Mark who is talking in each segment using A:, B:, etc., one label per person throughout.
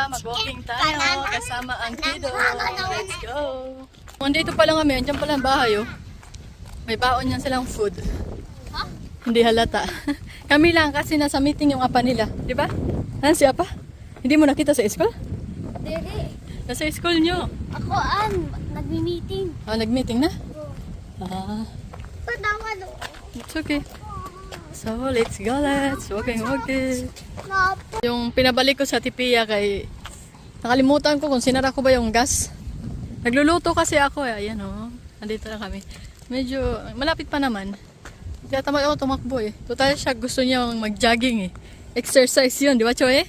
A: mag-walking tayo kasama ang kiddo. Let's go! Nandito pa lang kami, andyan pala ang bahay oh. May baon niyan silang food. Hindi halata. Kami lang kasi nasa meeting yung apa nila, di ba? Ano si apa? Hindi mo nakita sa school?
B: Dere.
A: Nasa school nyo.
B: Ako nagmi-meeting.
A: Ah, nag-meeting na? Ah,
B: Patawa do.
A: it's okay. So, let's go, let's walking. Yung pinabalik ko sa Tipia kay nakalimutan ko kung sinara ko ba yung gas. Nagluluto kasi ako eh. Ayan oh. Nandito na kami. Medyo malapit pa naman. Kaya tamad ako tumakbo eh. Total siya gusto niya mag-jogging eh. Exercise yun, di ba Choy?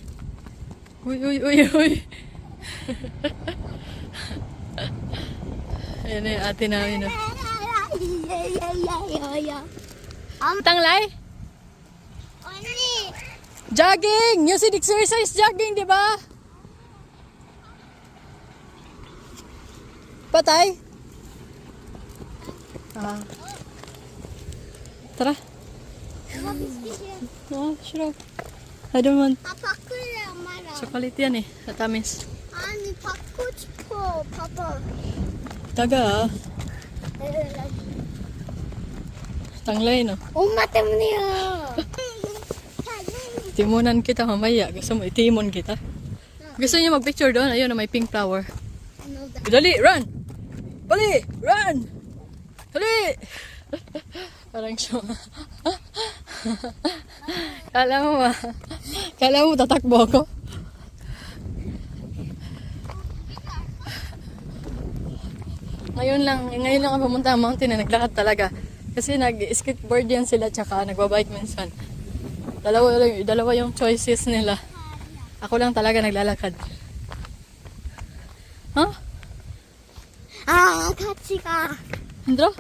A: Uy, uy, uy, uy. Ayan na yung ate namin oh. Tanglay? Jogging! You said exercise jogging, di ba? Patay? Ah. Tara. Oh, sure. I don't want. Chocolate yan eh. Atamis.
B: 아니 받고 싶어. 봐봐.
A: Taga ah. Tanglay no.
B: 엄마 때문이야.
A: Timunan kita mamaya. Gusto mo itimon kita? Gusto niyo mag-picture doon? Ayun na may pink flower. Dali, run! Dali, run! Dali! Parang siya. Kala mo tatakbo ako? Ngayon lang ako pumunta ang mountain na naglakad talaga. Kasi nag-skateboard yan sila tsaka nagbabike minsan. Dalawa yung choices nila. Ako lang talaga naglalakad. Huh?
B: 같이 가.
A: Andro?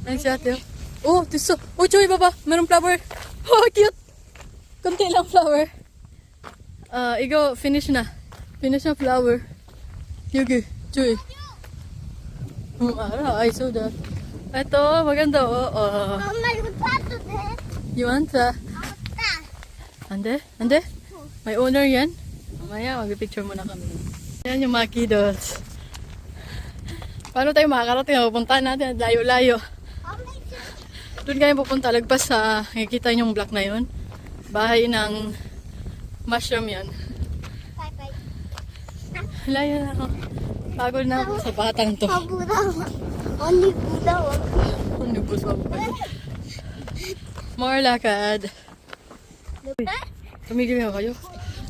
A: Ay, si ate. Oh, tiso. Oh, Choy, baba. Merong flower. Oh, cute. Kunti lang flower. Igo, finish na. Finish na flower. Yugi, Choy. I saw that. Ito, maganda. Oh.
B: 엄마 이거 타도 돼?
A: You want that? Ande? Ande? May owner yan? Mamaya, mag-picture muna kami. Yan yung mga kiddos. Paano tayo makakarating? Pupuntahan natin. Layo-layo. Doon kayo pupunta. Lagpas sa nakikita yung block na yun. Bahay ng mushroom yan. Layo na ako. Pagod na ako sa batang to.
B: 언니 무서워.
A: Nubusog pa. More lakad. Tumigil nga kayo.